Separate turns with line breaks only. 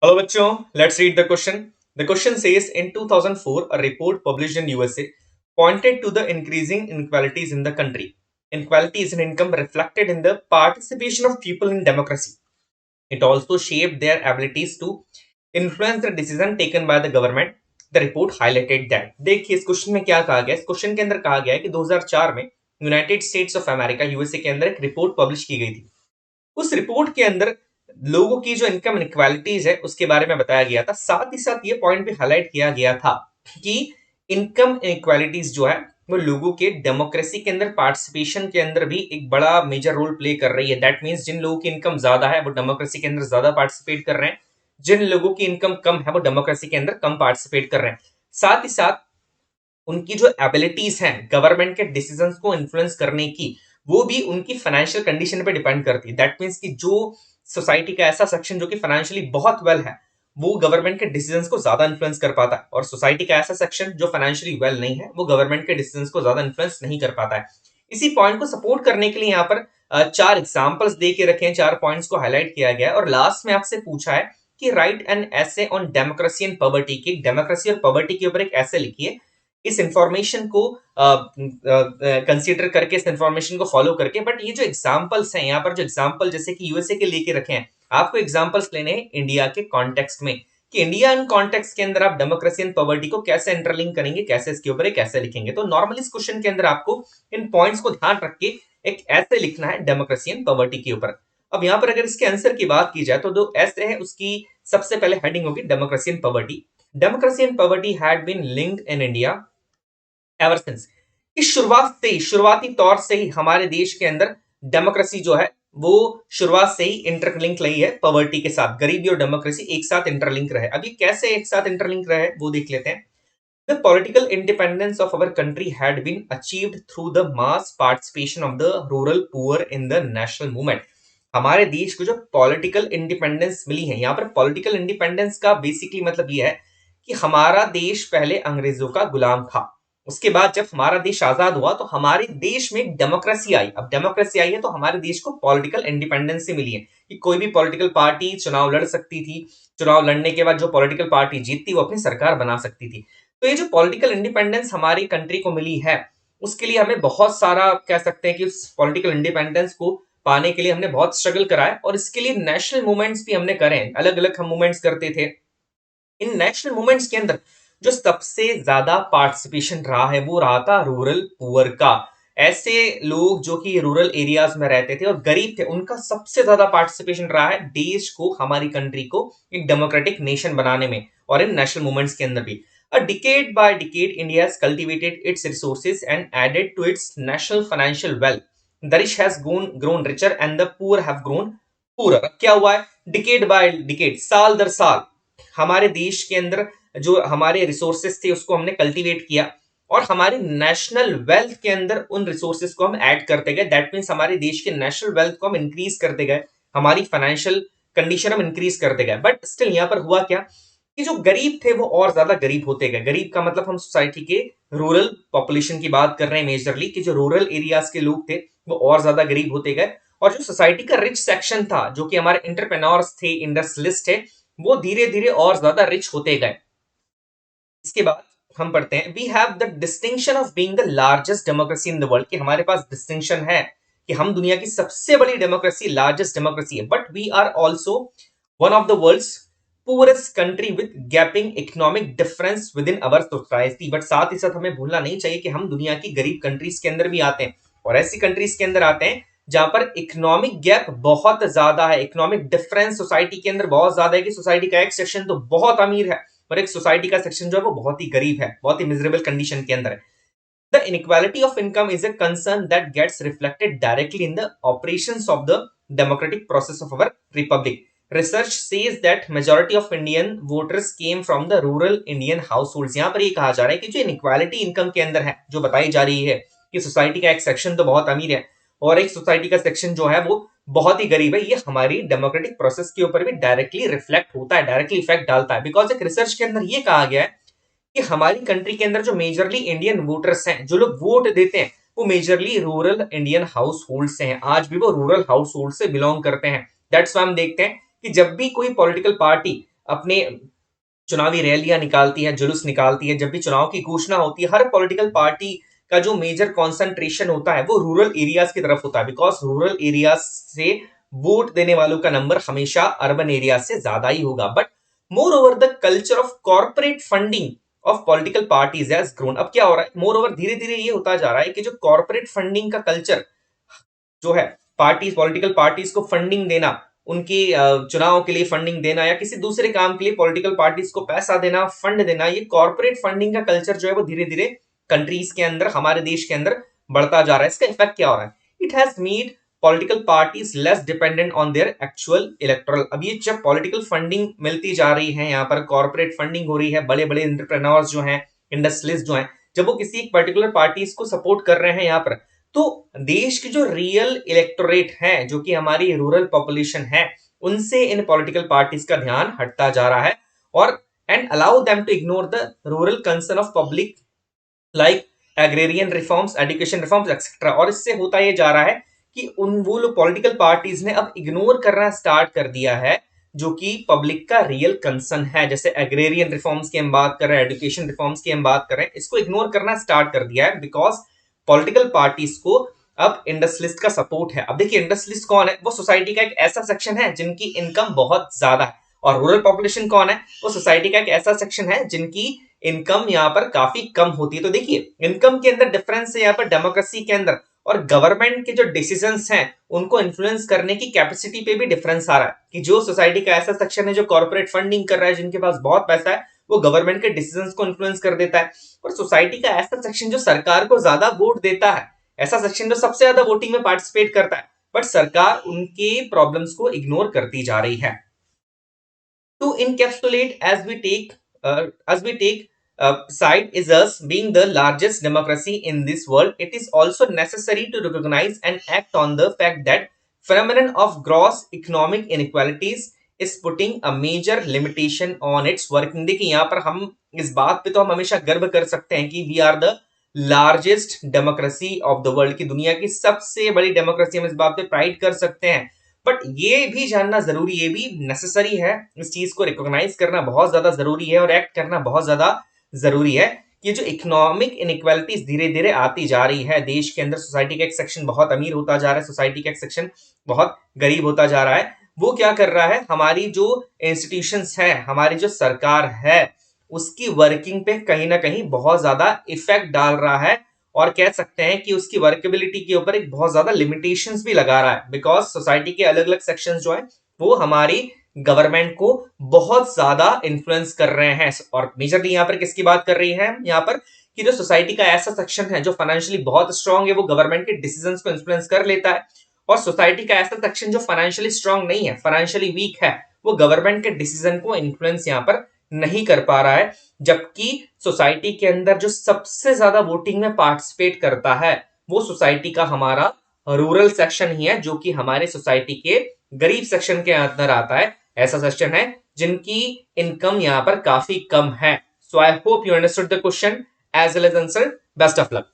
Hello बच्चों, let's read the question. The question says in 2004 a report published in USA pointed to the increasing inequalities in the country. Inequalities in income reflected in the participation of people in democracy. It also shaped their abilities to influence the decision taken by the government. The report highlighted that. देखिए इस question में क्या कहा गया है? इस question के अंदर कहा गया है कि 2004 में United states of America USA के अंदर एक रिपोर्ट पब्लिश की गई थी। उस रिपोर्ट के अंदर लोगों की जो इनकम इनक्वालिटीज है उसके बारे में बताया गया था। साथ ही साथ ये पॉइंट भी हाईलाइट किया गया था कि इनकम इनक्वालिटीज जो है वो लोगों के डेमोक्रेसी के अंदर पार्टिसिपेशन के अंदर भी एक बड़ा मेजर रोल प्ले कर रही है। दैट मीन्स जिन लोगों की इनकम ज्यादा है वो डेमोक्रेसी के अंदर ज्यादा पार्टिसिपेट कर रहे हैं, जिन लोगों की इनकम कम है वो डेमोक्रेसी के अंदर कम पार्टिसिपेट कर रहे हैं। साथ ही साथ उनकी जो एबिलिटीज हैं गवर्नमेंट के डिसीजंस को इन्फ्लुएंस करने की, वो भी उनकी फाइनेंशियल कंडीशन पे डिपेंड करती है। दैट मीन्स कि जो सोसाइटी का ऐसा सेक्शन जो कि फाइनेंशियली बहुत वेल है वो गवर्नमेंट के डिसीजंस को ज्यादा इन्फ्लुएंस कर पाता है, और सोसाइटी का ऐसा सेक्शन जो फाइनेंशियली वेल नहीं है वो गवर्नमेंट के डिसीजंस को ज्यादा इन्फ्लुएंस नहीं कर पाता है। इसी पॉइंट को सपोर्ट करने के लिए यहाँ पर चार एग्जाम्पल्स दे के रखे हैं, चार पॉइंट्स को हाईलाइट किया गया है और लास्ट में आपसे पूछा है कि राइट एन ऐसे ऑन डेमोक्रेसी एंड पॉवर्टी, की डेमोक्रेसी और पॉवर्टी के ऊपर एक ऐसे लिखिए। इस इंफॉर्मेशन को कंसीडर करके, इस इंफॉर्मेशन को फॉलो करके। बट ये जो एग्जांपल्स हैं यहाँ पर, जो एग्जांपल जैसे कि यूएसए के लेके रखे हैं, आपको एग्जांपल्स लेने हैं इंडिया के कॉन्टेक्स्ट में, कि इंडियन कॉन्टेक्स्ट के अंदर आप डेमोक्रेसी एंड पॉवर्टी को कैसे इंटरलिंक करेंगे, कैसे इसके ऊपर कैसे लिखेंगे। तो नॉर्मली इस क्वेश्चन के अंदर आपको इन पॉइंट्स को ध्यान रख के एक ऐसे लिखना है डेमोक्रेसी एंड पॉवर्टी के ऊपर। अब यहाँ पर अगर इसके आंसर की बात की जाए तो जो ऐसे है उसकी सबसे पहले हेडिंग होगी democracy and poverty. Democracy and poverty had been linked in India ever since, कि शुरुआत से ही, शुरुआती तौर से ही हमारे देश के अंदर डेमोक्रेसी जो है वो शुरुआत से ही इंटरलिंक रही है पॉवर्टी के साथ। गरीबी और डेमोक्रेसी एक साथ इंटरलिंक रहे। अब ये कैसे एक साथ इंटरलिंक रहे वो देख लेते हैं। The political independence of our country had been achieved through the mass participation of the rural poor in the national movement. हमारे देश को जो पॉलिटिकल इंडिपेंडेंस मिली है, यहाँ पर पॉलिटिकल इंडिपेंडेंस का बेसिकली मतलब ये है कि हमारा देश पहले अंग्रेजों का गुलाम था। उसके बाद जब हमारा देश आजाद हुआ तो हमारे देश में डेमोक्रेसी आई। अब डेमोक्रेसी आई है तो हमारे देश को पॉलिटिकल इंडिपेंडेंस से मिली है कि कोई भी पॉलिटिकल पार्टी चुनाव लड़ सकती थी। चुनाव लड़ने के बाद जो पॉलिटिकल पार्टी जीतती वो अपनी सरकार बना सकती थी। तो ये जो पॉलिटिकल इंडिपेंडेंस हमारी कंट्री को मिली है उसके लिए हमें बहुत सारा, कह सकते हैं कि उस पॉलिटिकल इंडिपेंडेंस को पाने के लिए हमने बहुत स्ट्रगल करा है, और इसके लिए नेशनल मूवमेंट्स भी हमने करे हैं। अलग अलग हम मूवमेंट्स करते थे। इन नेशनल मूवमेंट्स के अंदर जो सबसे ज्यादा पार्टिसिपेशन रहा है वो रहा था रूरल पुअर का। ऐसे लोग जो कि रूरल एरियाज में रहते थे और गरीब थे, उनका सबसे ज्यादा पार्टिसिपेशन रहा है देश को, हमारी कंट्री को एक डेमोक्रेटिक नेशन बनाने में और इन नेशनल मूवमेंट्स के अंदर भी। A decade by decade, India has cultivated its resources and added to its national financial wealth. The rich has grown richer and the poor have grown poorer. अब क्या हुआ है? डिकेड बाय डिकेड, साल दर साल हमारे देश के अंदर जो हमारे रिसोर्सेस थे उसको हमने कल्टीवेट किया, और हमारे नेशनल वेल्थ के अंदर उन रिसोर्सेस को हम ऐड करते गए। दैट मीन्स हमारे देश के नेशनल वेल्थ को हम इंक्रीज करते गए, हमारी फाइनेंशियल कंडीशन हम इंक्रीज करते गए। बट स्टिल यहाँ पर हुआ क्या कि जो गरीब थे वो और ज्यादा गरीब होते गए। गरीब का मतलब हम सोसाइटी के रूरल पॉपुलेशन की बात कर रहे हैं मेजरली, कि जो रूरल एरियाज के लोग थे वो और ज्यादा गरीब होते गए, और जो सोसाइटी का रिच सेक्शन था जो कि हमारे इंटरप्रेन्योर्स थे, इंडस्ट्रियलिस्ट थे, वो धीरे धीरे और ज्यादा रिच होते गए। इसके बाद हम पढ़ते हैं we have the distinction of being the largest democracy in the world, कि हमारे पास डिस्टिंक्शन है कि हम दुनिया की सबसे बड़ी डेमोक्रेसी, लार्जेस्ट डेमोक्रेसी है। But we are also one of the world's poorest country with gaping economic difference within our society. But साथ ही साथ हमें भूलना नहीं चाहिए कि हम दुनिया की गरीब कंट्रीज के अंदर भी आते हैं, और ऐसी कंट्रीज के अंदर आते हैं जहां पर इकोनॉमिक गैप बहुत ज्यादा है, इकोनॉमिक डिफरेंस सोसाइटी के अंदर बहुत ज्यादा है, कि सोसाइटी का एक सेक्शन तो बहुत अमीर है और एक सोसाइटी का सेक्शन जो है वो बहुत ही गरीब है, बहुत ही मिजरेबल कंडीशन के अंदर है। The inequality of income is a concern that gets reflected directly in the operations of the democratic process of our republic. Research says that majority of Indian voters came from the rural Indian households. यहाँ पर ये कहा जा रहा है कि जो inequality income के अंदर है, जो बताई जा रही है कि सोसाइटी का एक सेक्शन तो बहुत अमीर है और एक सोसाइटी का सेक्शन जो है वो बहुत ही गरीब है, ये हमारी डेमोक्रेटिक प्रोसेस के ऊपर भी डायरेक्टली रिफ्लेक्ट होता है, डायरेक्टली इफेक्ट डालता है। बिकॉज एक रिसर्च के अंदर ये कहा गया है कि हमारी कंट्री के अंदर जो मेजरली इंडियन वोटर्स हैं, जो लोग वोट देते हैं, वो majorly rural Indian house hold से हैं। आज भी वो रूरल हाउस होल्ड से बिलोंग करते हैं। दैट्स वाई हम देखते हैं कि जब भी कोई पॉलिटिकल पार्टी अपने चुनावी रैलियां निकालती है, जुलूस निकालती है, जब भी चुनाव की घोषणा होती है, हर पॉलिटिकल पार्टी का जो मेजर कॉन्सेंट्रेशन होता है वो रूरल एरियाज की तरफ होता है, बिकॉज रूरल एरियाज से वोट देने वालों का नंबर हमेशा अर्बन एरिया से ज्यादा ही होगा। But more over the culture of corporate funding of political parties has grown. अब क्या हो रहा है, मोर ओवर धीरे धीरे ये होता जा रहा है कि जो कॉर्पोरेट फंडिंग का कल्चर जो है, पार्टीज पॉलिटिकल पार्टीज को फंडिंग देना, उनकी चुनाव के लिए फंडिंग देना या किसी दूसरे काम के लिए पॉलिटिकल पार्टीज को पैसा देना, फंड देना, ये कॉर्पोरेट फंडिंग का कल्चर जो है वो धीरे धीरे कंट्रीज के अंदर, हमारे देश के अंदर बढ़ता जा रहा है। इसका इफेक्ट क्या हो रहा है, it has made political parties less dependent on their actual electoral. अब ये जब पॉलिटिकल फंडिंग मिलती जा रही है, यहाँ पर कॉर्पोरेट फंडिंग हो रही है, बड़े बड़े एंटरप्रेन्योर्स जो हैं, इंडस्ट्रियलिस्ट जो हैं, जब वो किसी एक पर्टिकुलर पार्टीज को सपोर्ट कर रहे हैं यहाँ पर, तो देश की जो रियल इलेक्टोरेट है, जो कि हमारी रूरल पॉपुलेशन है, उनसे इन पॉलिटिकल पार्टीज का ध्यान हटता जा रहा है और and allow them to ignore the rural concern of public like agrarian reforms, education reforms etcetera. और इससे होता ये जा रहा है कि उन वो लोग पॉलिटिकल पार्टीज ने अब इग्नोर करना स्टार्ट कर दिया है जो कि पब्लिक का रियल कंसर्न है। जैसे एग्रेरियन रिफॉर्म्स की हम बात कर रहे हैं, एजुकेशन रिफॉर्म्स की हम बात कर रहे हैं, इसको इग्नोर करना स्टार्ट कर दिया है बिकॉज पॉलिटिकल पार्टीज को अब इंडस्ट्रियलिस्ट का सपोर्ट है। अब देखिए इंडस्ट्रियलिस्ट कौन है, वो सोसाइटी का एक ऐसा सेक्शन है जिनकी इनकम बहुत ज्यादा है। और रूरल पॉपुलेशन कौन है, वो सोसाइटी का एक ऐसा सेक्शन है जिनकी इनकम यहाँ पर काफी कम होती है। तो देखिए इनकम के अंदर डिफरेंस है यहाँ पर, डेमोक्रेसी के अंदर और गवर्नमेंट के जो डिसीजंस हैं उनको इन्फ्लुएंस करने की कैपेसिटी पे भी डिफरेंस आ रहा है कि जो सोसाइटी का ऐसा सेक्शन है जो कॉर्पोरेट फंडिंग कर रहा है, जिनके पास बहुत पैसा है, वो गवर्नमेंट के डिसीजंस को इन्फ्लुएंस कर देता है। और सोसाइटी का ऐसा सेक्शन जो सरकार को ज्यादा वोट देता है, ऐसा सेक्शन जो सबसे ज्यादा वोटिंग में पार्टिसिपेट करता है, बट सरकार उनके प्रॉब्लम्स को इग्नोर करती जा रही है। To encapsulate, as we take side is us being the largest democracy in this world, it is also necessary to recognize and act on the fact that phenomenon of gross economic inequalities is putting a major limitation on its working। देखिए यहाँ पर हम इस बात पे तो हम हमेशा गर्व कर सकते हैं कि we are the largest democracy of the world, की दुनिया की सबसे बड़ी डेमोक्रेसी, हम इस बात पे प्राइड कर सकते हैं। बट ये भी जानना जरूरी, ये भी नेसेसरी है, इस चीज को रिकॉग्नाइज करना बहुत ज्यादा जरूरी है और एक्ट करना बहुत ज्यादा जरूरी है कि जो इकोनॉमिक इनइक्वालिटीज धीरे धीरे आती जा रही है देश के अंदर, सोसाइटी का एक सेक्शन बहुत अमीर होता जा रहा है, सोसाइटी का एक सेक्शन बहुत गरीब होता जा रहा है, वो क्या कर रहा है, हमारी जो इंस्टीट्यूशंस है, हमारी जो सरकार है, उसकी वर्किंग पे कहीं ना कहीं बहुत ज्यादा इफेक्ट डाल रहा है और कह सकते हैं कि उसकी वर्केबिलिटी के ऊपर एक बहुत ज्यादा लिमिटेशंस भी लगा रहा है बिकॉज सोसाइटी के अलग अलग सेक्शंस जो है वो हमारी गवर्नमेंट को बहुत ज्यादा इन्फ्लुएंस कर रहे हैं। और मेजरली यहाँ पर किसकी बात कर रही है, यहाँ पर कि जो सोसाइटी का ऐसा सेक्शन है जो फाइनेंशियली बहुत स्ट्रांग है, वो गवर्नमेंट के डिसीजंस को इन्फ्लुएंस कर लेता है, और सोसाइटी का ऐसा सेक्शन जो फाइनेंशियली स्ट्रांग नहीं है, फाइनेंशियली वीक है, वो गवर्नमेंट के डिसीजन को इन्फ्लुएंस यहाँ पर नहीं कर पा रहा है। जबकि सोसाइटी के अंदर जो सबसे ज्यादा वोटिंग में पार्टिसिपेट करता है वो सोसाइटी का हमारा रूरल सेक्शन ही है, जो कि हमारे सोसाइटी के गरीब सेक्शन के अंदर आता है। ऐसा सेक्शन है जिनकी इनकम यहाँ पर काफी कम है। So I hope you understood the question as well as answer. Best of luck.